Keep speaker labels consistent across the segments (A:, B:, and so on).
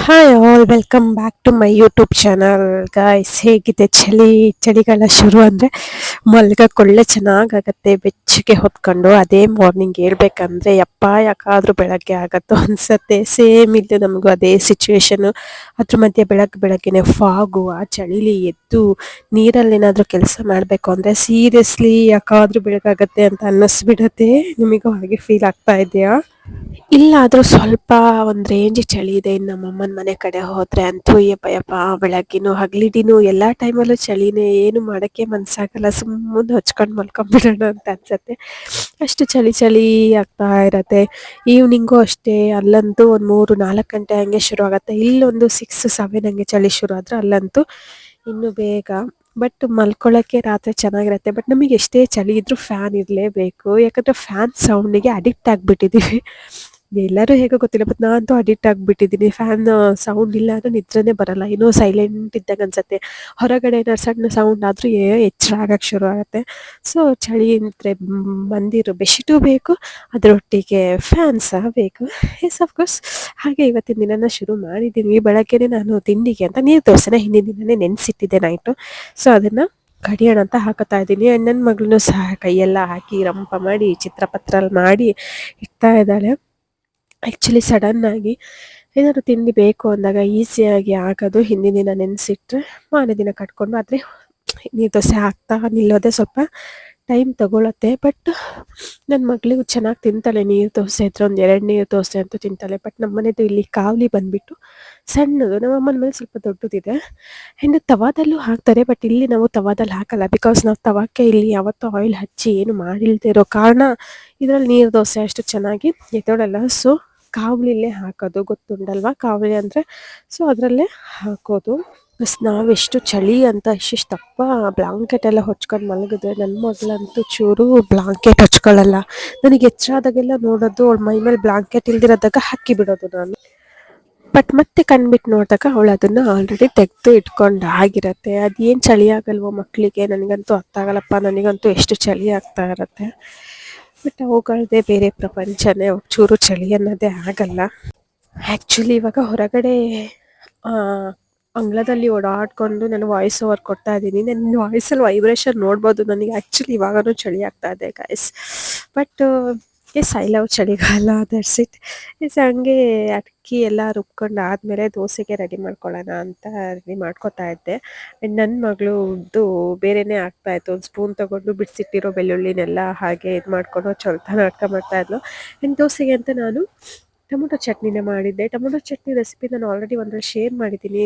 A: Hi all welcome back to my YouTube channel guys. ಹೇಗಿದೆ ಚಳಿಗಾಲ ಶುರು ಅಂದರೆ ಮಲ್ಗಕ್ಕೆ ಚೆನ್ನಾಗಾಗತ್ತೆ ಬೆಚ್ಚಗೆ ಹೊತ್ಕೊಂಡು. ಅದೇ ಮಾರ್ನಿಂಗ್ ಹೇಳ್ಬೇಕಂದ್ರೆ ಯಪ್ಪ ಯಾಕಾದ್ರೂ ಬೆಳಗ್ಗೆ ಆಗತ್ತೋ ಅನ್ಸತ್ತೆ. ಸೇಮ್ ಇದ್ದು ನಮಗೂ ಅದೇ ಸಿಚುವೇಶನು. ಅದ್ರ ಮಧ್ಯೆ ಬೆಳಗ್ಗೆನೆ ಫಾಗು, ಆ ಚಳಿಲಿ ಎದ್ದು ನೀರಲ್ಲಿ ಏನಾದರೂ ಕೆಲಸ ಮಾಡಬೇಕು ಅಂದರೆ ಸೀರಿಯಸ್ಲಿ ಯಾಕಾದ್ರೂ ಬೆಳಗಾಗತ್ತೆ ಅಂತ ಅನ್ನಿಸ್ಬಿಡತ್ತೆ. ನಿಮಗೂ ಹಾಗೆ ಫೀಲ್ ಆಗ್ತಾ ಇದೆಯಾ? ಇಲ್ಲಾದ್ರೂ ಸ್ವಲ್ಪ ಒಂದ್ ರೇಂಜ್ ಚಳಿ ಇದೆ. ಇನ್ನು ನಮ್ಮಮ್ಮನ ಮನೆ ಕಡೆ ಹೋದ್ರೆ ಅಂತೂ ಯಪ್ಪ ಬೆಳಗ್ಗಿನು ಹಗಲಿಡಿನು ಎಲ್ಲಾ ಟೈಮಲ್ಲೂ ಚಳಿನೇ. ಏನು ಮಾಡಕ್ಕೆ ಮನ್ಸಾಗಲ್ಲ, ಸುಮ್ಮನೆ ಹೊಚ್ಕೊಂಡ್ ಮಲ್ಕೊಂಡ್ಬಿಡೋಣ ಅಂತ ಅನ್ಸತ್ತೆ. ಅಷ್ಟು ಚಳಿ ಆಗ್ತಾ ಇರತ್ತೆ. ಈವ್ನಿಂಗು ಅಷ್ಟೇ, ಅಲ್ಲಂತೂ ಒಂದು 3-4 ಗಂಟೆ ಹಂಗೆ ಶುರು ಆಗತ್ತೆ. ಇಲ್ಲೊಂದು 6-7 ಹಂಗೆ ಚಳಿ ಶುರು ಆದ್ರೆ ಅಲ್ಲಂತೂ ಇನ್ನು ಬೇಗ. ಬಟ್ ಮಲ್ಕೊಳ್ಳೋಕ್ಕೆ ರಾತ್ರಿ ಚೆನ್ನಾಗಿರತ್ತೆ. ಬಟ್ ನಮಗೆ ಎಷ್ಟೇ ಚಳಿ ಇದ್ರೂ ಫ್ಯಾನ್ ಇರಲೇಬೇಕು. ಯಾಕಂದರೆ ಫ್ಯಾನ್ ಸೌಂಡಿಗೆ ಅಡಿಕ್ಟ್ ಆಗಿಬಿಟ್ಟಿದ್ದೀವಿ. ಎಲ್ಲರೂ ಹೇಗೋ ಗೊತ್ತಿಲ್ಲ, ಬಟ್ ನಾನಂತೂ ಅಡಿಕ್ಟ್ ಆಗಿಬಿಟ್ಟಿದ್ದೀನಿ. ಫ್ಯಾನ್ ಸೌಂಡ್ ಇಲ್ಲ ಅಂದರೆ ನಿದ್ರೆನೇ ಬರಲ್ಲ. ಏನೋ ಸೈಲೆಂಟ್ ಇದ್ದಾಗ ಅನ್ಸುತ್ತೆ. ಹೊರಗಡೆ ಏನಾದ್ರು ಸಣ್ಣ ಸೌಂಡ್ ಆದರೂ ಎಚ್ಚರ ಆಗಕ್ಕೆ ಶುರು ಆಗುತ್ತೆ. ಸೊ ಚಳಿ ಅಂದರೆ ಮಂದಿರು ಬೆಡ್ಶೀಟು ಬೇಕು, ಅದರೊಟ್ಟಿಗೆ ಫ್ಯಾನ್ ಸಹ ಬೇಕು. Yes of course. ಹಾಗೆ ಇವತ್ತಿನ ದಿನನ ಶುರು ಮಾಡಿದ್ದೀನಿ. ಬೆಳಗ್ಗೆನೆ ನಾನು ತಿಂಡಿಗೆ ಅಂತ ನೀರು ದೋಸೆನ ಹಿಂದಿನ ದಿನನೇ ನೆನೆಸಿಟ್ಟಿದ್ದೆ ನೈಟು. ಸೊ ಅದನ್ನು ಕಡಿಯೋಣ ಅಂತ ಹಾಕತ್ತಾ ಇದ್ದೀನಿ. ನನ್ನ ಮಗಳನ್ನೂ ಸಹ ಕೈಯೆಲ್ಲ ಹಾಕಿ ರಂಪ ಮಾಡಿ ಚಿತ್ರಪತ್ರ ಮಾಡಿ ಇಡ್ತಾ ಇದ್ದಾಳೆ. ಆ್ಯಕ್ಚುಲಿ ಸಡನ್ನಾಗಿ ಏನಾದರೂ ತಿಂಡಿ ಬೇಕು ಅಂದಾಗ ಈಸಿಯಾಗಿ ಆಗೋದು ಹಿಂದಿನ ದಿನ ನೆನೆಸಿಟ್ರೆ ಮಾರನೇ ದಿನ ಕಟ್ಕೊಂಡು. ಆದರೆ ನೀರು ದೋಸೆ ಹಾಕ್ತಾ ನಿಲ್ಲೋದೇ ಸ್ವಲ್ಪ ಟೈಮ್ ತಗೊಳತ್ತೆ. ಬಟ್ ನನ್ನ ಮಗಳಿಗೂ ಚೆನ್ನಾಗಿ ತಿಂತಾಳೆ. ನೀರು ದೋಸೆ ಇದ್ರೆ ಒಂದು 2 ನೀರು ದೋಸೆ ಅಂತೂ ತಿಂತಾಳೆ. ಬಟ್ ನಮ್ಮನೆದು ಇಲ್ಲಿ ಕಾವಲಿ ಬಂದುಬಿಟ್ಟು ಸಣ್ಣದು, ನಮ್ಮ ಅಮ್ಮನ ಮೇಲೆ ಸ್ವಲ್ಪ ದೊಡ್ಡದಿದೆ. ಆ್ಯಂಡ್ ತವಾದಲ್ಲೂ ಹಾಕ್ತಾರೆ, ಬಟ್ ಇಲ್ಲಿ ನಾವು ತವಾದಲ್ಲಿ ಹಾಕಲ್ಲ. ಬಿಕಾಸ್ ನಾವು ತವಾಕ್ಕೆ ಇಲ್ಲಿ ಯಾವತ್ತೂ ಆಯಿಲ್ ಹಚ್ಚಿ ಏನು ಮಾಡಿಲ್ಲದೆ ಇರೋ ಕಾರಣ ಇದರಲ್ಲಿ ನೀರು ದೋಸೆ ಅಷ್ಟು ಚೆನ್ನಾಗಿ ಎದ್ದೋಳಲ್ಲ. ಸೊ ಕಾವಲಿಲೇ ಹಾಕೋದು, ಗೊತ್ತುಂಟಲ್ವಾ ಕಾವಲಿ ಅಂದರೆ. ಸೊ ಅದರಲ್ಲೇ ಹಾಕೋದು. ಬಸ್ ನಾವೆಷ್ಟು ಚಳಿ ಅಂತ ಇಷ್ಟಿಷ್ಟು ದಪ್ಪ ಬ್ಲಾಂಕೆಟ್ ಎಲ್ಲ ಹೊಚ್ಕೊಂಡು ಮಲಗಿದ್ರೆ ನನ್ನ ಮಗಳಂತೂ ಚೂರು ಬ್ಲಾಂಕೆಟ್ ಹೊಚ್ಕೊಳ್ಳಲ್ಲ. ನನಗೆ ಎಚ್ಚರಾದಾಗೆಲ್ಲ ನೋಡೋದು ಅವಳ ಮೈ ಮೇಲೆ ಬ್ಲಾಂಕೆಟ್ ಇಲ್ದಿರೋದಾಗ ಹಾಕಿ ಬಿಡೋದು ನಾನು. ಬಟ್ ಮತ್ತೆ ಕಣ್ಬಿಟ್ಟು ನೋಡಿದಾಗ ಅವಳು ಅದನ್ನು ಆಲ್ರೆಡಿ ತೆಗೆದು ಇಟ್ಕೊಂಡು ಆಗಿರತ್ತೆ. ಅದೇನು ಚಳಿ ಆಗಲ್ವೋ ಮಕ್ಕಳಿಗೆ, ನನಗಂತೂ ಅರ್ಥ ಆಗಲ್ಲಪ್ಪ. ನನಗಂತೂ ಎಷ್ಟು ಚಳಿ ಆಗ್ತಾ ಇರತ್ತೆ. ಬಟ್ ಅವುಗಳದ್ದೇ ಬೇರೆ ಪ್ರಪಂಚನೇ, ಚೂರು ಚಳಿ ಅನ್ನೋದೇ ಆಗಲ್ಲ. ಆ್ಯಕ್ಚುಲಿ ಇವಾಗ ಹೊರಗಡೆ ಆ, ಅಂಗಳದಲ್ಲಿ ಓಡಾಡಿಕೊಂಡು ನಾನು ವಾಯ್ಸ್ ಓವರ್ ಕೊಡ್ತಾ ಇದ್ದೀನಿ. ನನ್ನ ವಾಯ್ಸಲ್ಲಿ ವೈಬ್ರೇಷನ್ ನೋಡ್ಬೋದು. ನನಗೆ ಆ್ಯಕ್ಚುಲಿ ಇವಾಗಲೂ ಚಳಿ ಆಗ್ತಾ ಇದೆ guys. But yes, I love ಚಳಿಗಾಲ, ದಟ್ಸ್ ಇಟ್. ಎಸ್ ಹಂಗೆ ಅಕ್ಕಿ ಎಲ್ಲ ರುಬ್ಕೊಂಡು ಆದಮೇಲೆ ದೋಸೆಗೆ ರೆಡಿ ಮಾಡ್ಕೊಳ್ಳೋಣ ಅಂತ ರೆಡಿ ಮಾಡ್ಕೊತಾ ಇದ್ದೆ. ಆ್ಯಂಡ್ ನನ್ನ ಮಗಳದ್ದು ಬೇರೆಯೇ ಆಗ್ತಾಯಿತ್ತು. ಒಂದು ಸ್ಪೂನ್ ತೊಗೊಂಡು ಬಿಡಿಸಿಟ್ಟಿರೋ ಬೆಳ್ಳುಳ್ಳಿನೆಲ್ಲ ಹಾಗೆ ಇದು ಮಾಡ್ಕೊಂಡು ಚೊಲ್ತಾ ನಾಟಕ ಮಾಡ್ತಾಯಿದ್ಲು. ಆ್ಯಂಡ್ ದೋಸೆಗೆ ಅಂತ ನಾನು ಟೊಮೊಟೊ ಚಟ್ನಿನ ಮಾಡಿದ್ದೆ. ಟೊಮೊಟೊ ಚಟ್ನಿ ರೆಸಿಪಿ ನಾನು ಆಲ್ರೆಡಿ ಒಂದ್ರಲ್ಲಿ ಶೇರ್ ಮಾಡಿದ್ದೀನಿ.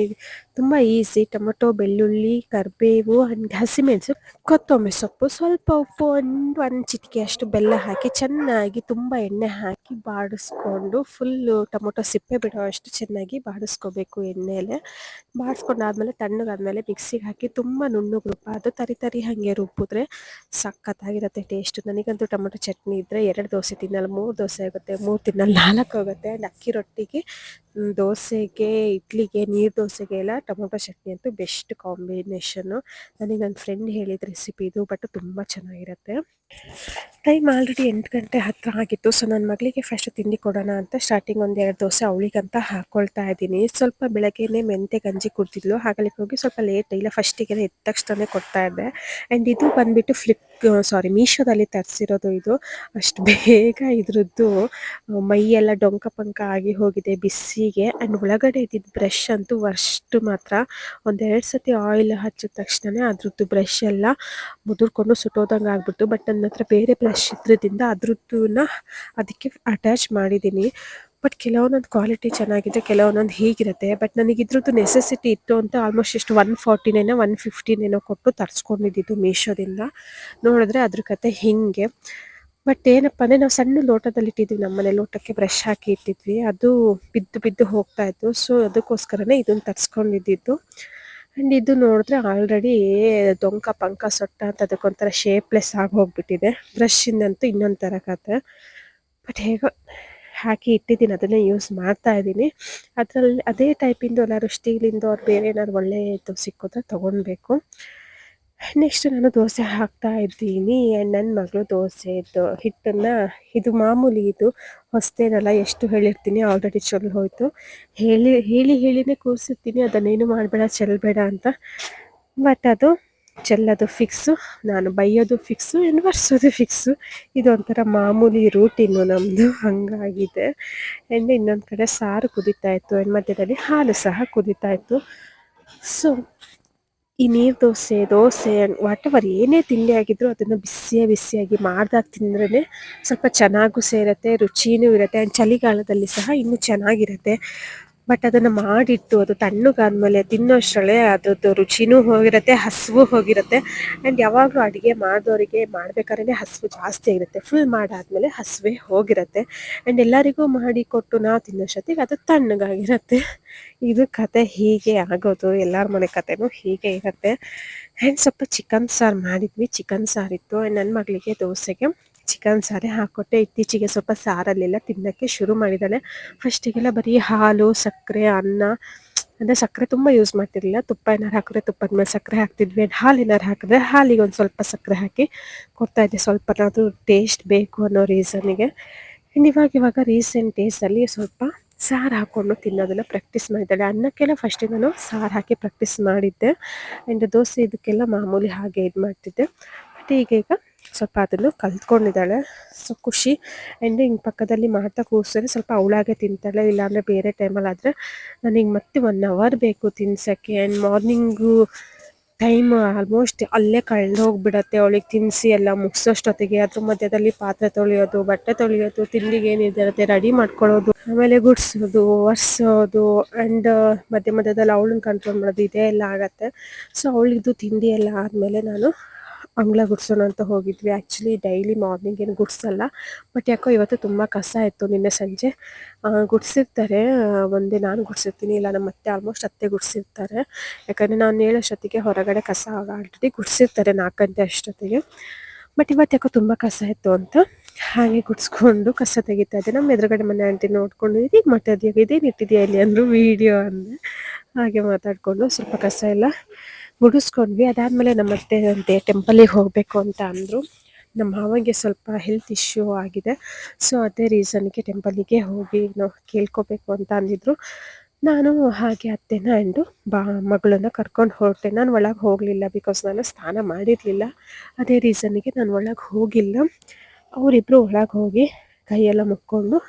A: ತುಂಬ ಈಸಿ. ಟೊಮೊಟೊ, ಬೆಳ್ಳುಳ್ಳಿ, ಕರಿಬೇವು ಆ್ಯಂಡ್ ಹಸಿಮೆಣಸು, ಕೊತ್ತಂಬರಿ ಸೊಪ್ಪು, ಸ್ವಲ್ಪ ಉಪ್ಪು, ಒಂದು ಚಿಟಿಕೆ ಅಷ್ಟು ಬೆಲ್ಲ ಹಾಕಿ ಚೆನ್ನಾಗಿ ತುಂಬ ಎಣ್ಣೆ ಹಾಕಿ ಬಾಡಿಸ್ಕೊಂಡು ಫುಲ್ಲು ಟೊಮೊಟೊ ಸಿಪ್ಪೆ ಬಿಡೋ ಅಷ್ಟು ಚೆನ್ನಾಗಿ ಬಾಡಿಸ್ಕೋಬೇಕು ಎಣ್ಣೆಲೆ. ಬಾಡಿಸ್ಕೊಂಡಾದ್ಮೇಲೆ ತಣ್ಣಗಾದ್ಮೇಲೆ ಮಿಕ್ಸಿಗೆ ಹಾಕಿ ತುಂಬ ನುಣ್ಣಗೆ ರುಬ್ಬಾದು. ತರಿ ಹಾಗೆ ರುಬ್ಬಿದ್ರೆ ಸಖತ್ತಾಗಿರುತ್ತೆ ಟೇಸ್ಟು. ನನಗಂತೂ ಟೊಮೊಟೊ ಚಟ್ನಿ ಇದ್ದರೆ 2 ದೋಸೆ ತಿನ್ನಲ್ಲ, 3 ದೋಸೆ ಆಗುತ್ತೆ, 3 ತಿನ್ನಲ್ಲ 4 ಆಗುತ್ತೆ. ಆ್ಯಂಡ್ ಅಕ್ಕಿ ರೊಟ್ಟಿಗೆ, ದೋಸೆಗೆ, ಇಡ್ಲಿಗೆ, ನೀರು ದೋಸೆಗೆ ಎಲ್ಲ ಟೊಮೊಟೊ ಚಟ್ನಿ ಅಂತೂ ಬೆಸ್ಟ್ ಕಾಂಬಿನೇಷನ್ನು. ನನಗೆ ನನ್ನ ಫ್ರೆಂಡ್ ಹೇಳಿದ ರೆಸಿಪಿ ಇದು, ಬಟ್ ತುಂಬ ಚೆನ್ನಾಗಿರುತ್ತೆ. ಟೈಮ್ ಆಲ್ರೆಡಿ 8 ಗಂಟೆ ಹತ್ತಿರ ಆಗಿತ್ತು. ಸೊ ನನ್ನ ಮಗಳಿಗೆ ಫಸ್ಟ್ ತಿಂಡಿ ಕೊಡೋಣ ಅಂತ ಸ್ಟಾರ್ಟಿಂಗ್ 1-2 ದೋಸೆ ಅವಳಿಗಂತ ಹಾಕ್ಕೊಳ್ತಾ ಇದ್ದೀನಿ. ಸ್ವಲ್ಪ ಬೆಳಗ್ಗೆನೇ ಮೆಂತೆ ಗಂಜಿ ಕುಡ್ತಿದ್ಲು, ಹಾಗಾಗಿ ಹೋಗಿ ಸ್ವಲ್ಪ ಲೇಟ್, ಇಲ್ಲ ಫಸ್ಟಿಗೆ ಎದ್ದ ತಕ್ಷಣ ಕೊಡ್ತಾ ಇದ್ದೆ. ಆ್ಯಂಡ್ ಇದು ಬಂದುಬಿಟ್ಟು ಮೀಶೋದಲ್ಲಿ ತರಿಸಿರೋದು. ಇದು ಅಷ್ಟು ಬೇಗ ಇದ್ರದ್ದು ಮೈಯೆಲ್ಲ ಡೊಂಕ ಪಂಕ ಆಗಿ ಹೋಗಿದೆ ಬಿಸಿಗೆ. ಆ್ಯಂಡ್ ಒಳಗಡೆ ಇದ್ದಿದ್ದು ಬ್ರಷ್ ಅಂತೂ ವರ್ಸ್ಟ್ ಮಾತ್ರ. 1-2 ಸತಿ ಆಯಿಲ್ ಹಚ್ಚಿದ ತಕ್ಷಣವೇ ಅದ್ರದ್ದು ಬ್ರಷ್ ಎಲ್ಲ ಮುದುರ್ಕೊಂಡು ಸುಟ್ಟೋದಂಗೆ ಆಗ್ಬಿಟ್ಟು. ಬಟ್ ನನ್ನ ಹತ್ರ ಬೇರೆ ಬ್ರಷ್ ಇದ್ರದಿಂದ ಅದ್ರದ್ದನ್ನ ಅದಕ್ಕೆ ಅಟ್ಯಾಚ್ ಮಾಡಿದ್ದೀನಿ. ಬಟ್ ಕೆಲವೊಂದೊಂದು ಕ್ವಾಲಿಟಿ ಚೆನ್ನಾಗಿದೆ, ಕೆಲವೊಂದೊಂದು ಹೀಗಿರುತ್ತೆ. ಬಟ್ ನನಗೆ ಇದ್ರದ್ದು ನೆಸೆಸಿಟಿ ಇತ್ತು ಅಂತ ಆಲ್ಮೋಸ್ಟ್ ಎಷ್ಟು 140 115 ಕೊಟ್ಟು ತರಿಸ್ಕೊಂಡಿದ್ದು ಮೀಶೋದಿಂದ. ನೋಡಿದ್ರೆ ಅದ್ರ ಕತೆ ಹೀಗೆ. ಬಟ್ ಏನಪ್ಪ ಅಂದರೆ ನಾವು ಸಣ್ಣ ಲೋಟದಲ್ಲಿ ಇಟ್ಟಿದ್ವಿ, ನಮ್ಮನೆ ಲೋಟಕ್ಕೆ ಬ್ರಷ್ ಹಾಕಿ ಇಟ್ಟಿದ್ವಿ, ಅದು ಬಿದ್ದು ಹೋಗ್ತಾ ಇತ್ತು. ಸೊ ಅದಕ್ಕೋಸ್ಕರನೇ ಇದನ್ನು ತರಿಸ್ಕೊಂಡಿದ್ದು. ಆ್ಯಂಡ್ ಇದು ನೋಡಿದ್ರೆ ಆಲ್ರೆಡಿ ಡೊಂಕ ಪಂಕ ಸೊಟ್ಟ ಅಂತ ಅದಕ್ಕೊಂಥರ ಶೇಪ್ಲೆಸ್ ಆಗಿ ಹೋಗ್ಬಿಟ್ಟಿದೆ. ಬ್ರಷಿಂದಂತೂ ಇನ್ನೊಂದು ಥರ ಕತೆ. ಬಟ್ ಹೇಗೋ ಹಾಕಿ ಇಟ್ಟಿದ್ದೀನಿ, ಅದನ್ನೇ ಯೂಸ್ ಮಾಡ್ತಾ ಇದ್ದೀನಿ. ಅದರಲ್ಲಿ ಅದೇ ಟೈಪಿಂದು ಏನಾದ್ರು ಸ್ಟೀಲಿಂದು ಅವ್ರು ಬೇರೆ ಏನಾದ್ರು ಒಳ್ಳೆಯದು ಸಿಕ್ಕಿದ್ರೆ ತೊಗೊಳ್ಬೇಕು. ನೆಕ್ಸ್ಟ್ ನಾನು ದೋಸೆ ಹಾಕ್ತಾ ಇದ್ದೀನಿ ಆ್ಯಂಡ್ ನನ್ನ ಮಗಳು ದೋಸೆದು ಹಿಟ್ಟನ್ನು ಇದು ಮಾಮೂಲಿ ಇದು ಹೊಸತೇನಲ್ಲ ಎಷ್ಟು ಹೇಳಿರ್ತೀನಿ ಆಲ್ರೆಡಿ ಚೆಲ್ಲಿ ಹೋಯಿತು ಹೇಳಿನೇ ಕೂರಿಸಿರ್ತೀನಿ ಅದನ್ನೇನು ಮಾಡಬೇಡ ಚೆಲ್ಲಬೇಡ ಅಂತ ಬಟ್ ಅದು ಚೆಲ್ಲೋದು ಫಿಕ್ಸು ನಾನು ಬೈಯೋದು ಫಿಕ್ಸು ಆ್ಯಂಡ್ ಒರೆಸೋದು ಫಿಕ್ಸು ಇದೊಂಥರ ಮಾಮೂಲಿ ರೂಟೀನು ನಮ್ಮದು ಹಾಗಾಗಿದೆ ಆ್ಯಂಡ್ ಇನ್ನೊಂದು ಕಡೆ ಸಾರು ಕುದೀತಾ ಇತ್ತು ಆ್ಯಂಡ್ ಮಧ್ಯದಲ್ಲಿ ಹಾಲು ಸಹ ಕುದೀತಾ ಇತ್ತು ಸೊ ಈ ನೀರು ದೋಸೆ ವಾಟೆವರ್ ಏನೇ ತಿಂಡಿ ಆಗಿದ್ರೂ ಅದನ್ನು ಬಿಸಿಯಾಗಿ ಮಾಡಿದಾಗ ತಿಂದ್ರೇ ಸ್ವಲ್ಪ ಚೆನ್ನಾಗೂ ಸೇರುತ್ತೆ ರುಚಿನೂ ಇರುತ್ತೆ ಆ್ಯಂಡ್ ಚಳಿಗಾಲದಲ್ಲಿ ಸಹ ಇನ್ನೂ ಚೆನ್ನಾಗಿರುತ್ತೆ ಬಟ್ ಅದನ್ನು ಮಾಡಿಟ್ಟು ಅದು ತಣ್ಣಗಾದ್ಮೇಲೆ ತಿನ್ನೋಷ್ಟರಲ್ಲೇ ಅದ್ರದ್ದು ರುಚಿನೂ ಹೋಗಿರುತ್ತೆ ಹಸಿವು ಹೋಗಿರುತ್ತೆ ಆ್ಯಂಡ್ ಯಾವಾಗಲೂ ಅಡುಗೆ ಮಾಡಿದವರಿಗೆ ಮಾಡ್ಬೇಕಾದ್ರೆ ಹಸಿವು ಜಾಸ್ತಿ ಆಗಿರುತ್ತೆ ಫುಲ್ ಮಾಡಾದಮೇಲೆ ಹಸಿವೆ ಹೋಗಿರುತ್ತೆ ಆ್ಯಂಡ್ ಎಲ್ಲರಿಗೂ ಮಾಡಿ ಕೊಟ್ಟು ನಾವು ತಿನ್ನೋಷ್ಟೊತ್ತಿಗೆ ಅದು ತಣ್ಣಗಾಗಿರುತ್ತೆ ಇದು ಕತೆ ಹೀಗೆ ಆಗೋದು ಎಲ್ಲರ ಮನೆ ಕತೆನೂ ಹೀಗೆ ಇರುತ್ತೆ ಆ್ಯಂಡ್ ಸ್ವಲ್ಪ ಚಿಕನ್ ಸಾರು ಮಾಡಿದ್ವಿ ಚಿಕನ್ ಸಾರಿತ್ತು ಆ್ಯಂಡ್ ನನ್ನ ಮಗಳಿಗೆ ದೋಸೆಗೆ ಚಿಕನ್ ಸಾರೇ ಹಾಕ್ಕೊಟ್ಟೆ ಇತ್ತೀಚೆಗೆ ಸ್ವಲ್ಪ ಸಾರಲ್ಲೆಲ್ಲ ತಿನ್ನೋಕ್ಕೆ ಶುರು ಮಾಡಿದ್ದಾಳೆ ಫಸ್ಟಿಗೆಲ್ಲ ಬರೀ ಹಾಲು ಸಕ್ಕರೆ ಅನ್ನ ಅಂದರೆ ಸಕ್ಕರೆ ತುಂಬ ಯೂಸ್ ಮಾಡ್ತಿರ್ಲಿಲ್ಲ ತುಪ್ಪ ಏನಾರು ಹಾಕಿದ್ರೆ ತುಪ್ಪದ ಮೇಲೆ ಸಕ್ಕರೆ ಹಾಕ್ತಿದ್ವಿ ಆ್ಯಂಡ್ ಹಾಲು ಏನಾರು ಹಾಕಿದ್ರೆ ಹಾಲಿಗೆ ಒಂದು ಸ್ವಲ್ಪ ಸಕ್ಕರೆ ಹಾಕಿ ಕೊಡ್ತಾಯಿದ್ದೆ ಸ್ವಲ್ಪನಾದರೂ ಟೇಸ್ಟ್ ಬೇಕು ಅನ್ನೋ ರೀಸನ್ನಿಗೆ ಆ್ಯಂಡ್ ಇವಾಗ ರೀಸೆಂಟ್ ಡೇಸಲ್ಲಿ ಸ್ವಲ್ಪ ಸಾರು ಹಾಕ್ಕೊಂಡು ತಿನ್ನೋದನ್ನು ಪ್ರಾಕ್ಟೀಸ್ ಮಾಡಿದ್ದಾಳೆ ಅನ್ನಕ್ಕೆಲ್ಲ ಫಸ್ಟಿಗೆ ನಾನು ಸಾರು ಹಾಕಿ ಪ್ರಾಕ್ಟೀಸ್ ಮಾಡಿದ್ದೆ ಆ್ಯಂಡ್ ದೋಸೆ ಇದಕ್ಕೆಲ್ಲ ಮಾಮೂಲಿ ಹಾಗೆ ಇದು ಮಾಡ್ತಿದ್ದೆ ಬಟ್ ಈಗ ಸ್ವಲ್ಪ ಅದನ್ನು ಕಲ್ತ್ಕೊಂಡಿದ್ದಾಳೆ ಸೊ ಖುಷಿ ಆ್ಯಂಡ್ ಹಿಂಗೆ ಪಕ್ಕದಲ್ಲಿ ಮಾಡ್ತಾ ಕೂರಿಸಿದ್ರೆ ಸ್ವಲ್ಪ ಅವಳಾಗೆ ತಿಂತಾಳೆ ಇಲ್ಲಾಂದರೆ ಬೇರೆ ಟೈಮಲ್ಲಾದರೆ ನನಗೆ ಮತ್ತೆ 1 ಅವರ್ ಬೇಕು ತಿನ್ಸೋಕ್ಕೆ ಆ್ಯಂಡ್ ಮಾರ್ನಿಂಗು ಟೈಮ್ ಆಲ್ಮೋಸ್ಟ್ ಅಲ್ಲೇ ಕಳೆದು ಹೋಗ್ಬಿಡತ್ತೆ ಅವಳಿಗೆ ತಿನ್ನಿಸಿ ಎಲ್ಲ ಮುಗಿಸೋಷ್ಟೊತ್ತಿಗೆ ಅದ್ರ ಮಧ್ಯದಲ್ಲಿ ಪಾತ್ರೆ ತೊಳೆಯೋದು ಬಟ್ಟೆ ತೊಳೆಯೋದು ತಿಂಡಿಗೆ ಏನಿದಿರುತ್ತೆ ರೆಡಿ ಮಾಡ್ಕೊಳ್ಳೋದು ಆಮೇಲೆ ಗುಡಿಸೋದು ಒರೆಸೋದು ಆ್ಯಂಡ್ ಮಧ್ಯದಲ್ಲಿ ಅವಳನ್ನ ಕಂಟ್ರೋಲ್ ಮಾಡೋದು ಇದೇ ಎಲ್ಲ ಆಗುತ್ತೆ ಸೊ ಅವಳಿದ್ದು ತಿಂಡಿ ಎಲ್ಲ ಆದಮೇಲೆ ನಾನು ಅಂಗಳ ಗುಡಿಸೋಣ ಅಂತ ಹೋಗಿದ್ವಿ ಆ್ಯಕ್ಚುಲಿ ಡೈಲಿ ಮಾರ್ನಿಂಗ್ ಏನು ಗುಡಿಸಲ್ಲ ಬಟ್ ಯಾಕೋ ಇವತ್ತು ತುಂಬ ಕಸ ಇತ್ತು ನಿನ್ನೆ ಸಂಜೆ ಗುಡಿಸಿರ್ತಾರೆ ಒಂದೇ ನಾನು ಗುಡಿಸಿರ್ತೀನಿ ಇಲ್ಲ ನಮ್ಮ ಅತ್ತೆ ಆಲ್ಮೋಸ್ಟ್ ಅತ್ತೆ ಗುಡಿಸಿರ್ತಾರೆ ಯಾಕಂದರೆ ನಾನು ಹೇಳೋಷ್ಟೊತ್ತಿಗೆ ಹೊರಗಡೆ ಕಸ ಆಲ್ರೆಡಿ ಗುಡಿಸಿರ್ತಾರೆ 4 ಗಂಟೆ ಅಷ್ಟೊತ್ತಿಗೆ ಬಟ್ ಇವತ್ತು ಯಾಕೋ ತುಂಬ ಕಸ ಇತ್ತು ಅಂತ ಹಾಗೆ ಗುಡಿಸ್ಕೊಂಡು ಕಸ ತೆಗಿತಾ ಇದ್ದೆ ನಮ್ಮ ಎದುರುಗಡೆ ಮನೆ ಆಂಟಿ ನೋಡಿಕೊಂಡು ಇದೇನು ಮಾಡ್ತಾ ಇದೆಯಾ ಇದೇನು ಇಟ್ಟಿದೆಯಾ ಇಲ್ಲಿ ಅಂದರು ವೀಡಿಯೋ ಅಂದೆ ಹಾಗೆ ಮಾತಾಡಿಕೊಂಡು ಸ್ವಲ್ಪ ಕಸ ಎಲ್ಲ ಗುಡಿಸ್ಕೊಂಡ್ವಿ ಅದಾದಮೇಲೆ ನಮ್ಮ ಅತ್ತೆ ಅಂತೆ ಟೆಂಪಲಿಗೆ ಹೋಗಬೇಕು ಅಂತ ಅಂದರು ನಮ್ಮ ಮಾವನಿಗೆ ಸ್ವಲ್ಪ ಹೆಲ್ತ್ ಇಶ್ಯೂ ಆಗಿದೆ ಸೊ ಅದೇ ರೀಸನ್ಗೆ ಟೆಂಪಲಿಗೆ ಹೋಗಿ ನಾವು ಕೇಳ್ಕೊಬೇಕು ಅಂತ ಅಂದಿದ್ರು ನಾನು ಹಾಗೆ ಅತ್ತೆನ ಆ್ಯಂಡು ಮಗಳನ್ನ ಕರ್ಕೊಂಡು ಹೊರಟೆ ನಾನು ಒಳಗೆ ಹೋಗಲಿಲ್ಲ ಬಿಕಾಸ್ ನಾನು ಸ್ನಾನ ಮಾಡಿರಲಿಲ್ಲ ಅದೇ ರೀಸನ್ನಿಗೆ ನಾನು ಒಳಗೆ ಹೋಗಿಲ್ಲ ಅವರಿಬ್ಬರು ಒಳಗೆ ಹೋಗಿ ಕೈಯೆಲ್ಲ ಮುಕ್ಕೊಂಡು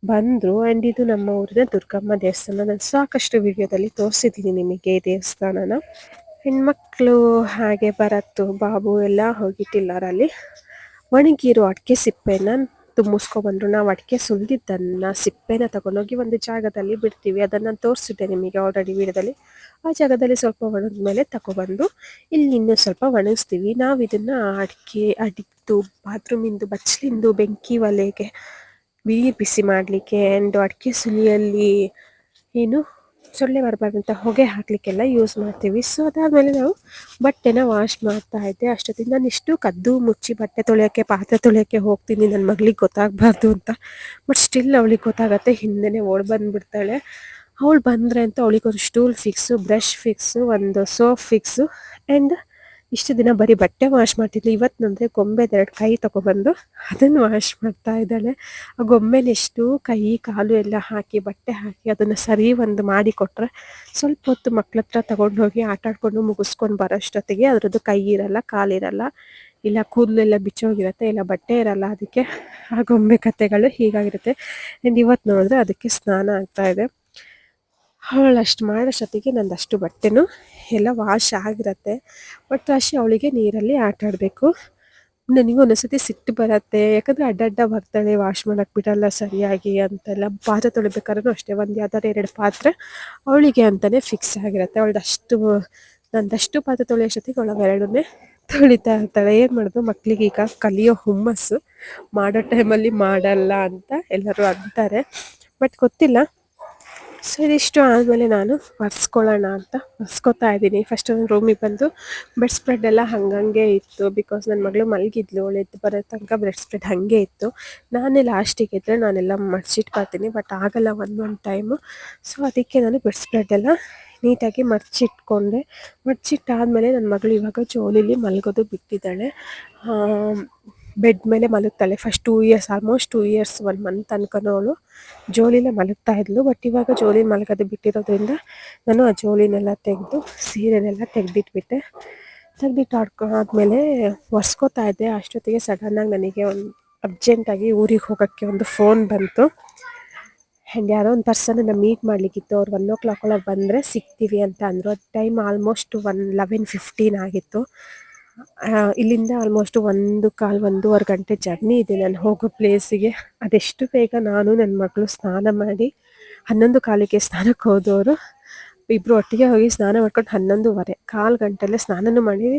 A: ಬಂದರು ಆ್ಯಂಡ್ ಇದು ನಮ್ಮ ಊರಿನ ದುರ್ಗಮ್ಮ ದೇವಸ್ಥಾನ ನಾನು ಸಾಕಷ್ಟು ವಿಡಿಯೋದಲ್ಲಿ ತೋರಿಸಿದ್ದೀನಿ ನಿಮಗೆ ಈ ದೇವಸ್ಥಾನನ ಹೆಣ್ಮಕ್ಳು ಹಾಗೆ ಭರತ್ತು ಬಾಬು ಎಲ್ಲ ಹೋಗಿಟ್ಟಿಲ್ಲಾರಲ್ಲಿ ಒಣಗಿರೋ ಅಡಿಕೆ ಸಿಪ್ಪೆನ ತುಂಬಿಸ್ಕೊಬಂದರು ನಾವು ಅಡಿಕೆ ಸುಲಿದಿದ್ದನ್ನು ಸಿಪ್ಪೆನ ತಗೊಂಡೋಗಿ ಒಂದು ಜಾಗದಲ್ಲಿ ಬಿಡ್ತೀವಿ ಅದನ್ನು ನಾನು ತೋರಿಸಿದ್ದೆ ನಿಮಗೆ ಆಲ್ರೆಡಿ ವಿಡಿಯೋದಲ್ಲಿ ಆ ಜಾಗದಲ್ಲಿ ಸ್ವಲ್ಪ ಒಣಗಿದ ಮೇಲೆ ತಗೊಬಂದು ಇಲ್ಲಿ ಇನ್ನೂ ಸ್ವಲ್ಪ ಒಣಗಿಸ್ತೀವಿ ನಾವು ಇದನ್ನು ಅಡಿದ್ದು ಬಾತ್ರೂಮಿಂದು ಬಚ್ಚಲಿಂದು ಬೆಂಕಿ ಒಲೆಗೆ ನೀರು ಬಿಸಿ ಮಾಡಲಿಕ್ಕೆ ಆ್ಯಂಡ್ ಅಡಿಕೆ ಸುಲಿಯಲ್ಲಿ ಏನು ಸೊಳ್ಳೆ ಬರಬಾರ್ದು ಅಂತ ಹೊಗೆ ಹಾಕಲಿಕ್ಕೆಲ್ಲ ಯೂಸ್ ಮಾಡ್ತೀವಿ ಸೊ ಅದಾದಮೇಲೆ ನಾವು ಬಟ್ಟೆನ ವಾಶ್ ಮಾಡ್ತಾ ಇದ್ದೆ ಅಷ್ಟೊತ್ತಿಗೆ ನಾನು ಇಷ್ಟು ಕದ್ದು ಮುಚ್ಚಿ ಬಟ್ಟೆ ತೊಳೆಯೋಕ್ಕೆ ಪಾತ್ರೆ ತೊಳೆಯೋಕ್ಕೆ ಹೋಗ್ತೀನಿ ನನ್ನ ಮಗಳಿಗೆ ಗೊತ್ತಾಗಬಾರ್ದು ಅಂತ ಬಟ್ ಸ್ಟಿಲ್ ಅವಳಿಗೆ ಗೊತ್ತಾಗತ್ತೆ ಹಿಂದೆನೇ ಓಡಿ ಬಂದುಬಿಡ್ತಾಳೆ ಅವಳು ಬಂದರೆ ಅಂತ ಅವಳಿಗೊಂದು ಸ್ಟೂಲ್ ಫಿಕ್ಸು ಬ್ರಷ್ ಫಿಕ್ಸು ಒಂದು ಸೋಪ್ ಫಿಕ್ಸು ಆ್ಯಂಡ್ ಇಷ್ಟು ದಿನ ಬರೀ ಬಟ್ಟೆ ವಾಶ್ ಮಾಡ್ತಿದ್ಲು ಇವತ್ತು ಅಂದರೆ ಗೊಂಬೆದೆರಡು ಕೈ ತೊಗೊಬಂದು ಅದನ್ನು ವಾಶ್ ಮಾಡ್ತಾ ಇದ್ದಾಳೆ ಆ ಗೊಂಬೆನೆಷ್ಟು ಕೈ ಕಾಲು ಎಲ್ಲ ಹಾಕಿ ಬಟ್ಟೆ ಹಾಕಿ ಅದನ್ನು ಸರಿ ಒಂದು ಮಾಡಿ ಕೊಟ್ಟರೆ ಸ್ವಲ್ಪ ಹೊತ್ತು ಮಕ್ಳ ಹತ್ರ ತಗೊಂಡು ಹೋಗಿ ಆಟಾಡ್ಕೊಂಡು ಮುಗಿಸ್ಕೊಂಡು ಬರೋಷ್ಟೊತ್ತಿಗೆ ಅದರದ್ದು ಕೈ ಇರಲ್ಲ ಕಾಲಿರಲ್ಲ ಇಲ್ಲ ಕೂದಲೆಲ್ಲ ಬಿಚ್ಚೋಗಿರುತ್ತೆ ಇಲ್ಲ ಬಟ್ಟೆ ಇರಲ್ಲ ಅದಕ್ಕೆ ಆ ಗೊಂಬೆ ಕತೆಗಳು ಹೀಗಾಗಿರುತ್ತೆ ಆ್ಯಂಡ್ ಇವತ್ತು ನೋಡಿದ್ರೆ ಅದಕ್ಕೆ ಸ್ನಾನ ಆಗ್ತಾಯಿದೆ ಅವಳು ಅಷ್ಟು ಮಾಡೋಷ್ಟೊತ್ತಿಗೆ ನಂದಷ್ಟು ಬಟ್ಟೆನೂ ಎಲ್ಲ ವಾಶ್ ಆಗಿರುತ್ತೆ ಬಟ್ ಅಷ್ಟೇ ಅವಳಿಗೆ ನೀರಲ್ಲಿ ಆಟ ಆಡಬೇಕು ನನಗೂ ಒಂದೊಂದ್ಸತಿ ಸಿಟ್ಟು ಬರುತ್ತೆ ಯಾಕಂದರೆ ಅಡ್ಡ ಬರ್ತಾಳೆ ವಾಶ್ ಮಾಡೋಕ್ಕೆ ಬಿಡಲ್ಲ ಸರಿಯಾಗಿ ಅಂತೆಲ್ಲ ಪಾತ್ರೆ ತೊಳಿಬೇಕಾದ್ರೂ ಅಷ್ಟೇ ಒಂದು ಯಾವ್ದಾದ್ರು 2 ಪಾತ್ರೆ ಅವಳಿಗೆ ಅಂತಲೇ ಫಿಕ್ಸ್ ಆಗಿರುತ್ತೆ ಅವಳದಷ್ಟು ನಂದಷ್ಟು ಪಾತ್ರೆ ತೊಳೆಯೋಷ್ಟೊತ್ತಿಗೆ ಅವಳು ಎರಡನ್ನೇ ತೊಳಿತಾ ಇರ್ತಾಳೆ ಏನು ಮಾಡೋದು ಮಕ್ಕಳಿಗೆ ಈಗ ಕಲಿಯೋ ಹುಮ್ಮಸ್ಸು ಮಾಡೋ ಟೈಮಲ್ಲಿ ಮಾಡಲ್ಲ ಅಂತ ಎಲ್ಲರೂ ಅಂತಾರೆ ಬಟ್ ಗೊತ್ತಿಲ್ಲ ಸೊ ಇದಿಷ್ಟು ಆದಮೇಲೆ ನಾನು ಒರೆಸ್ಕೊಳ್ಳೋಣ ಅಂತ ಒರೆಸ್ಕೊತಾ ಇದ್ದೀನಿ ಫಸ್ಟ್ ಒಂದು ರೂಮಿಗೆ ಬಂದು ಬೆಡ್ ಸ್ಪ್ರೆಡ್ ಎಲ್ಲ ಹಂಗಂಗೆ ಇತ್ತು ಬಿಕಾಸ್ ನನ್ನ ಮಗಳು ಮಲಗಿದ್ಲು ಅವಳು ಎದ್ದು ಬರೋ ತನಕ ಬೆಡ್ ಸ್ಪ್ರೆಡ್ ಹಾಗೆ ಇತ್ತು ನಾನೇ ಲಾಸ್ಟಿಗೆ ಇದ್ದರೆ ನಾನೆಲ್ಲ ಮಡ್ಚಿಟ್ಕೊತೀನಿ ಬಟ್ ಆಗಲ್ಲ ಒಂದೊಂದು ಟೈಮು ಸೊ ಅದಕ್ಕೆ ನಾನು ಬೆಡ್ ಸ್ಪ್ರೆಡ್ ಎಲ್ಲ ನೀಟಾಗಿ ಮಡಚಿಟ್ಕೊಂಡೆ. ಮಡಚಿಟ್ಟಾದ್ಮೇಲೆ ನನ್ನ ಮಗಳು ಇವಾಗ ಜೋಲಿಲಿ ಮಲಗೋದು ಬಿಟ್ಟಿದ್ದಾಳೆ. ಬೆಡ್ ಮೇಲೆ ಮಲಗ್ತಾಳೆ. First 2 years, almost 2 years 1 month ತನಕನೂ ಅವಳು ಜೋಲಿಲೇ ಮಲಗ್ತಾ ಇದ್ಲು. ಬಟ್ ಇವಾಗ ಜೋಲಿ ಮಲಗೋದು ಬಿಟ್ಟಿರೋದ್ರಿಂದ ನಾನು ಆ ಜೋಲಿನೆಲ್ಲ ತೆಗೆದು ಸೀರೆನೆಲ್ಲ ತೆಗೆದಿಟ್ಬಿಟ್ಟೆ. ಆದಮೇಲೆ ಒರೆಸ್ಕೋತಾ ಇದ್ದೆ. ಅಷ್ಟೊತ್ತಿಗೆ ಸಡನ್ನಾಗಿ ನನಗೆ ಒಂದು ಅರ್ಜೆಂಟಾಗಿ ಊರಿಗೆ ಹೋಗೋಕ್ಕೆ ಒಂದು ಫೋನ್ ಬಂತು. ಆ್ಯಂಡ್ ಯಾರೋ ಒಂದು ಪರ್ಸನನ್ನು ಮೀಟ್ ಮಾಡಲಿಕ್ಕಿತ್ತು. ಅವ್ರು 1:00 ಒಳಗೆ ಬಂದರೆ ಸಿಗ್ತೀವಿ ಅಂತ ಅಂದರು. ಅದು ಟೈಮ್ ಆಲ್ಮೋಸ್ಟ್ 11:15 ಆಗಿತ್ತು. ಇಲ್ಲಿಂದ ಆಲ್ಮೋಸ್ಟ್ 1:15-1:15 ಗಂಟೆ ಜರ್ನಿ ಇದೆ ನಾನು ಹೋಗೋ ಪ್ಲೇಸಿಗೆ. ಅದೆಷ್ಟು ಬೇಗ ನಾನು ನನ್ನ ಮಗಳು ಸ್ನಾನ ಮಾಡಿ 11:15ಕ್ಕೆ ಸ್ನಾನಕ್ಕೆ ಹೋದವರು ಇಬ್ಬರು ಒಟ್ಟಿಗೆ ಹೋಗಿ ಸ್ನಾನ ಮಾಡ್ಕೊಂಡು 11:15 ಕಾಲು ಗಂಟೆಲ್ಲೇ ಸ್ನಾನನೂ ಮಾಡಿ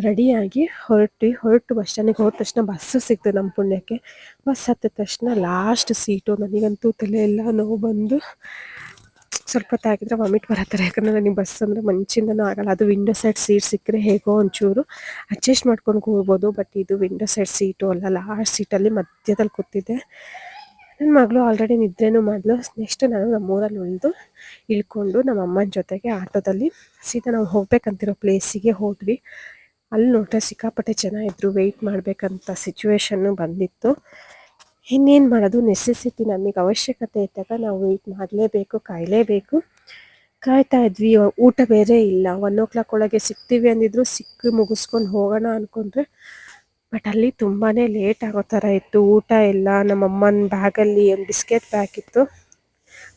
A: ರೆಡಿಯಾಗಿ ಹೊರಟು ಬಸ್ ಸ್ಟ್ಯಾಂಡಿಗೆ ಹೋದ ತಕ್ಷಣ ಬಸ್ಸು ಸಿಕ್ತು ನಮ್ಮ ಪುಣ್ಯಕ್ಕೆ. ಬಸ್ ಹತ್ತಿದ ತಕ್ಷಣ ಲಾಸ್ಟ್ ಸೀಟು. ನನಗಂತೂ ತಲೆ ಎಲ್ಲ ನೋವು ಬಂದು ಸ್ವಲ್ಪ ಹೊತ್ತಾಗಿದ್ರೆ ವಾಮಿಟ್ ಬರತ್ತಾರೆ. ಯಾಕಂದರೆ ನನಗೆ ಬಸ್ ಅಂದರೆ ಮಂಚಿಂದನೂ ಆಗಲ್ಲ. ಅದು ವಿಂಡೋ ಸೈಡ್ ಸೀಟ್ ಸಿಕ್ಕರೆ ಹೇಗೋ ಒಂಚೂರು ಅಡ್ಜಸ್ಟ್ ಮಾಡ್ಕೊಂಡು ಹೋಗ್ಬೋದು. ಬಟ್ ಇದು ವಿಂಡೋ ಸೈಡ್ ಸೀಟು ಅಲ್ಲ, ಲಾಸ್ಟ್ ಸೀಟಲ್ಲಿ ಮಧ್ಯದಲ್ಲಿ ಕೂತಿದ್ದೆ. ನನ್ನ ಮಗಳು ಆಲ್ರೆಡಿ ನಿದ್ರೆನೂ ಮಾಡಿದ್ಲು. ನೆಕ್ಸ್ಟ್ ನಾನು ನಮ್ಮೂರಲ್ಲಿ ಇಳ್ಕೊಂಡು ನಮ್ಮ ಅಮ್ಮನ ಜೊತೆಗೆ ಆಟೋದಲ್ಲಿ ಸೀದಾ ನಾವು ಹೋಗ್ಬೇಕಂತಿರೋ ಪ್ಲೇಸಿಗೆ ಹೋದ್ವಿ. ಅಲ್ಲಿ ನೋಡ್ರೆ ಸಿಕ್ಕಾಪಟ್ಟೆ ಜನ ಇದ್ದರು. ವೆಯ್ಟ್ ಮಾಡಬೇಕಂತ ಸಿಚುವೇಶನ್ನು ಬಂದಿತ್ತು. ಇನ್ನೇನು ಮಾಡೋದು, ನೆಸೆಸಿಟಿ, ನಮಗೆ ಅವಶ್ಯಕತೆ ಇದ್ದಾಗ ನಾವು ವೆಯ್ಟ್ ಮಾಡಲೇಬೇಕು, ಕಾಯಲೇಬೇಕು. ಕಾಯ್ತಾ ಇದ್ವಿ. ಊಟ ಬೇರೆ ಇಲ್ಲ. 1:00 ಒಳಗೆ ಸಿಗ್ತೀವಿ ಅಂದಿದ್ರು. ಮುಗಿಸ್ಕೊಂಡು ಹೋಗೋಣ ಅಂದ್ಕೊಂಡ್ರೆ ಬಟ್ ಅಲ್ಲಿ ತುಂಬಾ ಲೇಟ್ ಆಗೋ ಥರ ಇತ್ತು. ಊಟ ಇಲ್ಲ. ನಮ್ಮಮ್ಮನ ಬ್ಯಾಗಲ್ಲಿ ಒಂದು ಬಿಸ್ಕೆಟ್ ಪ್ಯಾಕ್ ಇತ್ತು.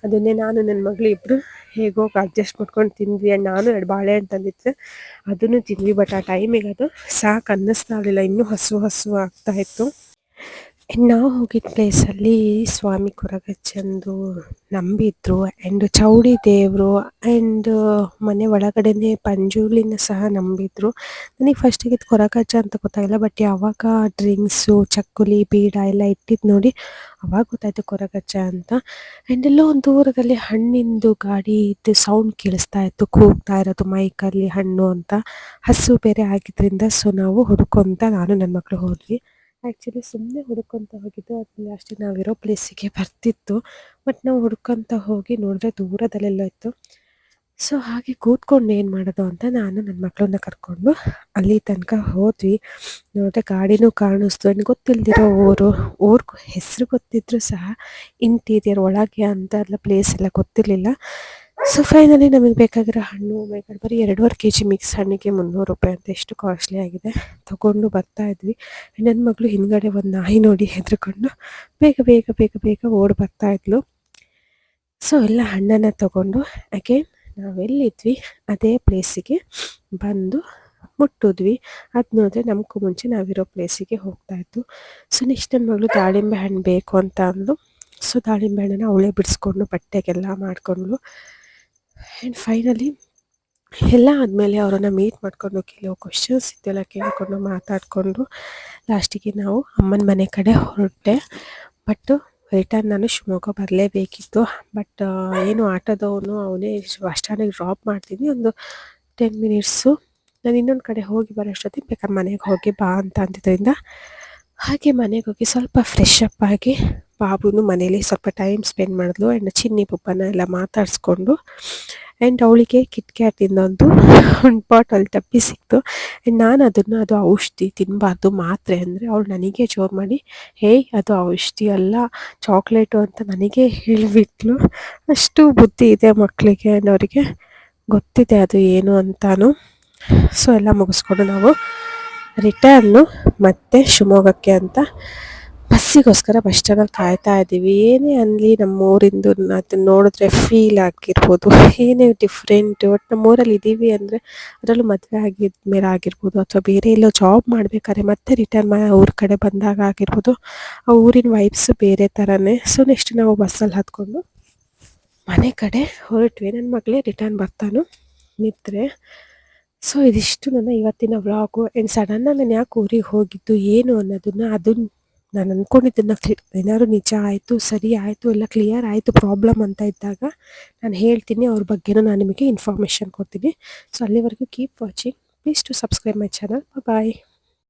A: ಅದನ್ನೇ ನಾನು ನನ್ನ ಮಗಳು ಇಬ್ಬರು ಹೇಗೋ ಅಡ್ಜಸ್ಟ್ ಮಾಡ್ಕೊಂಡು ತಿಂದ್ವಿ. ಆ್ಯಂಡ್ ನಾನು 2 ಬಾಳೆಹಣ್ಣು ತಂದಿದ್ದೆ, ಅದನ್ನು ತಿಂದ್ವಿ. ಬಟ್ ಆ ಟೈಮಿಗೆ ಅದು ಸಾಕು ಅನ್ನಿಸ್ತಾ ಇರಲಿಲ್ಲ. ಇನ್ನೂ ಹಸು ಆಗ್ತಾಯಿತ್ತು. ನಾವು ಹೋಗಿದ್ದ ಪ್ಲೇಸಲ್ಲಿ ಸ್ವಾಮಿ ಕೊರಗಜ್ಜಂದು ನಂಬಿದ್ರು. ಆ್ಯಂಡ್ ಚೌಡಿ ದೇವರು ಆ್ಯಂಡ್ ಮನೆ ಒಳಗಡೆನೇ ಪಂಜುರ್ಲಿನ ಸಹ ನಂಬಿದ್ರು. ನನಗೆ ಫಸ್ಟಿಗೆ ಇದು ಕೊರಗಜ್ಜ ಅಂತ ಗೊತ್ತಾಗಿಲ್ಲ. ಬಟ್ ಯಾವಾಗ ಡ್ರಿಂಕ್ಸು, ಚಕ್ಕುಲಿ, ಬೀಡ ಎಲ್ಲ ಇಟ್ಟಿದ್ದು ನೋಡಿ ಅವಾಗ ಗೊತ್ತಾಯಿತು ಕೊರಗಜ್ಜ ಅಂತ. ಆ್ಯಂಡ್ ಎಲ್ಲೋ ಒಂದು ದೂರದಲ್ಲಿ ಹಣ್ಣಿಂದು ಗಾಡಿ ಇದು ಸೌಂಡ್ ಕೇಳಿಸ್ತಾ ಇತ್ತು, ಕೂಗ್ತಾ ಇರೋದು ಮೈಕಲ್ಲಿ ಹಣ್ಣು ಅಂತ. ಹಸು ಬೇರೆ ಆಗಿದ್ದರಿಂದ ಸೊ ನಾವು ಹುಡ್ಕೊಂತ ನಾನು ನನ್ನ ಮಕ್ಕಳು ಹೋದ್ವಿ. ಆ್ಯಕ್ಚುಲಿ ಸುಮ್ಮನೆ ಹುಡ್ಕೊತ ಹೋಗಿದ್ದು. ಅದು ಲಾಸ್ಟಿಗೆ ನಾವಿರೋ ಪ್ಲೇಸಿಗೆ ಬರ್ತಿತ್ತು. ಬಟ್ ನಾವು ಹುಡ್ಕೊತ ಹೋಗಿ ನೋಡಿದ್ರೆ ದೂರದಲ್ಲೆಲ್ಲ ಇತ್ತು. ಸೊ ಹಾಗೆ ಕೂತ್ಕೊಂಡು ಏನು ಮಾಡೋದು ಅಂತ ನಾನು ನನ್ನ ಮಕ್ಕಳನ್ನ ಕರ್ಕೊಂಡು ಅಲ್ಲಿ ತನಕ ಹೋದ್ವಿ. ನೋಡಿದ್ರೆ ಗಾಡಿನೂ ಕಾಣಿಸ್ತು. ನನಗೆ ಗೊತ್ತಿಲ್ಲದಿರೋ ಊರು ಹೆಸರು ಗೊತ್ತಿದ್ರು ಸಹ ಇಂಟೀರಿಯರ್ ಒಳಗೆ ಅಂತ ಎಲ್ಲ ಪ್ಲೇಸ್ ಎಲ್ಲ ಗೊತ್ತಿರಲಿಲ್ಲ. ಸೊ ಫೈನಲಿ ನಮಗೆ ಬೇಕಾಗಿರೋ ಹಣ್ಣು ಬರೀ 2.5 kg ಮಿಕ್ಸ್ ಹಣ್ಣಿಗೆ 300 ರೂಪಾಯಿ ಅಂತ, ಎಷ್ಟು ಕಾಸ್ಟ್ಲಿ ಆಗಿದೆ. ತೊಗೊಂಡು ಬರ್ತಾ ಇದ್ವಿ. ನನ್ನ ಮಗಳು ಹಿಂದ್ಗಡೆ ಒಂದು ನಾಯಿ ನೋಡಿ ಹೆದರ್ಕೊಂಡು ಬೇಗ ಓಡಿ ಬರ್ತಾ ಇದ್ಲು. ಸೊ ಎಲ್ಲ ಹಣ್ಣನ್ನು ತೊಗೊಂಡು ಅಗೇನ್ ನಾವೆಲ್ಲಿದ್ವಿ ಅದೇ ಪ್ಲೇಸಿಗೆ ಬಂದು ಮುಟ್ಟಿದ್ವಿ. ಅದು ನೋಡಿದ್ರೆ ನಮಗೂ ಮುಂಚೆ ನಾವಿರೋ ಪ್ಲೇಸಿಗೆ ಹೋಗ್ತಾಯಿತ್ತು. ಸೊ ನೆಕ್ಸ್ಟ್ ನನ್ನ ಮಗಳು ದಾಳಿಂಬೆ ಹಣ್ಣು ಬೇಕು ಅಂತ ಅಂದು. ಸೊ ದಾಳಿಂಬೆ ಹಣ್ಣನ್ನು ಅವಳೇ ಬಿಡಿಸ್ಕೊಂಡು ಬಟ್ಟೆಗೆಲ್ಲ ಮಾಡಿಕೊಂಡ್ಳು. ಆ್ಯಂಡ್ ಫೈನಲಿ ಎಲ್ಲ ಆದಮೇಲೆ ಅವರನ್ನು ಮೀಟ್ ಮಾಡಿಕೊಂಡು ಕೆಲವು ಕ್ವಶನ್ಸ್ ಇದೆಲ್ಲ ಕೇಳಿಕೊಂಡು ಮಾತಾಡಿಕೊಂಡು ಲಾಸ್ಟಿಗೆ ನಾವು ಅಮ್ಮನ ಮನೆ ಕಡೆ ಹೊರಟೆ. ಬಟ್ ರಿಟರ್ನ್ ನಾನು ಶಿವಮೊಗ್ಗ ಬರಲೇಬೇಕಿತ್ತು. ಬಟ್ ಏನು ಆಟೋದವನು ಅವನೇ ಬಸ್ ಸ್ಟ್ಯಾಂಡಿಗೆ ಡ್ರಾಪ್ ಮಾಡ್ತೀನಿ, ಒಂದು 10 ಮಿನಿಟ್ಸು ನಾನು ಇನ್ನೊಂದು ಕಡೆ ಹೋಗಿ ಬರೋಷ್ಟೊತ್ತಿಗೆ ಬೇಕಾದ್ರೆ ಮನೆಗೆ ಹೋಗಿ ಬಾ ಅಂತ ಅಂದಿದ್ದರಿಂದ ಹಾಗೆ ಮನೆಗೆ ಹೋಗಿ ಸ್ವಲ್ಪ ಫ್ರೆಶ್ ಅಪ್ ಆಗಿ ಬಾಬುನು ಮನೇಲಿ ಸ್ವಲ್ಪ ಟೈಮ್ ಸ್ಪೆಂಡ್ ಮಾಡಿದ್ಲು. ಆ್ಯಂಡ್ ಚಿನ್ನಿ ಪಪ್ಪನ ಎಲ್ಲ ಮಾತಾಡಿಸ್ಕೊಂಡು ಆ್ಯಂಡ್ ಅವಳಿಗೆ ಕಿಟ್ಕ್ಯಾಟಿಂದ ಒಂದು ಬಾಟಲ್ ಡಬ್ಬಿ ಸಿಕ್ತು. ಆ್ಯಂಡ್ ನಾನು ಅದು ಔಷಧಿ ತಿನ್ನಬಾರ್ದು ಮಾತ್ರೆ ಅಂದರೆ ಅವಳು ನನಗೆ ಜೋರು ಮಾಡಿ ಅದು ಔಷಧಿ ಅಲ್ಲ ಚಾಕ್ಲೇಟು ಅಂತ ನನಗೆ ಹೇಳಿಬಿಟ್ಲು. ಅಷ್ಟು ಬುದ್ಧಿ ಇದೆ ಮಕ್ಕಳಿಗೆ. ಆ್ಯಂಡ್ ಅವರಿಗೆ ಗೊತ್ತಿದೆ ಅದು ಏನು ಅಂತಾನು. ಸೊ ಎಲ್ಲ ಮುಗಿಸ್ಕೊಂಡು ನಾವು ರಿಟರ್ನು ಮತ್ತೆ ಶಿವಮೊಗ್ಗಕ್ಕೆ ಅಂತ ಬಸ್ಸಿಗೋಸ್ಕರ ಬಸ್ ಸ್ಟ್ಯಾಂಡಲ್ಲಿ ಕಾಯ್ತಾ ಇದ್ದೀವಿ. ಏನೇ ಅನ್ನಲಿ ನಮ್ಮೂರಿಂದು ಅದನ್ನ ನೋಡಿದ್ರೆ ಫೀಲ್ ಆಗಿರ್ಬೋದು, ಏನೇ ಡಿಫ್ರೆಂಟ್. ಒಟ್ಟು ನಮ್ಮೂರಲ್ಲಿ ಇದ್ದೀವಿ ಅಂದರೆ ಅದರಲ್ಲೂ ಮದುವೆ ಆಗಿದ್ಮೇಲೆ ಆಗಿರ್ಬೋದು ಅಥವಾ ಬೇರೆ ಎಲ್ಲೋ ಜಾಬ್ ಮಾಡಬೇಕಾದ್ರೆ ಮತ್ತೆ ರಿಟರ್ನ್ ಊರ ಕಡೆ ಬಂದಾಗ ಆಗಿರ್ಬೋದು, ಆ ಊರಿನ ವೈಬ್ಸು ಬೇರೆ ಥರನೇ. ಸೊ ನೆಕ್ಸ್ಟ್ ನಾವು ಬಸ್ಸಲ್ಲಿ ಹತ್ಕೊಂಡು ಮನೆ ಕಡೆ ಹೊರಟ್ವಿ. ನನ್ನ ಮಗಳೇ ರಿಟರ್ನ್ ಬರ್ತಾನು ನಿದ್ರೆ. ಸೊ ಇದಿಷ್ಟು ನನ್ನ ಇವತ್ತಿನ ವ್ಲಾಗು. ಆ್ಯಂಡ್ ಸಡನ್ನಾಗಿ ನಾನು ಯಾಕೆ ಊರಿಗೆ ಹೋಗಿದ್ದು ಏನು ಅನ್ನೋದನ್ನು ನಾನು ಅಂದ್ಕೊಂಡಿದ್ದನ್ನು ಏನಾದ್ರು ನಿಜ ಆಯಿತು, ಸರಿ ಆಯಿತು, ಎಲ್ಲ ಕ್ಲಿಯರ್ ಆಯಿತು ಪ್ರಾಬ್ಲಮ್ ಅಂತ ಇದ್ದಾಗ ನಾನು ಹೇಳ್ತೀನಿ. ಅವ್ರ ಬಗ್ಗೆನೂ ನಾನು ನಿಮಗೆ ಇನ್ಫಾರ್ಮೇಷನ್ ಕೊಡ್ತೀನಿ. ಸೊ ಅಲ್ಲಿವರೆಗೂ keep watching. Please to subscribe my channel. Bye.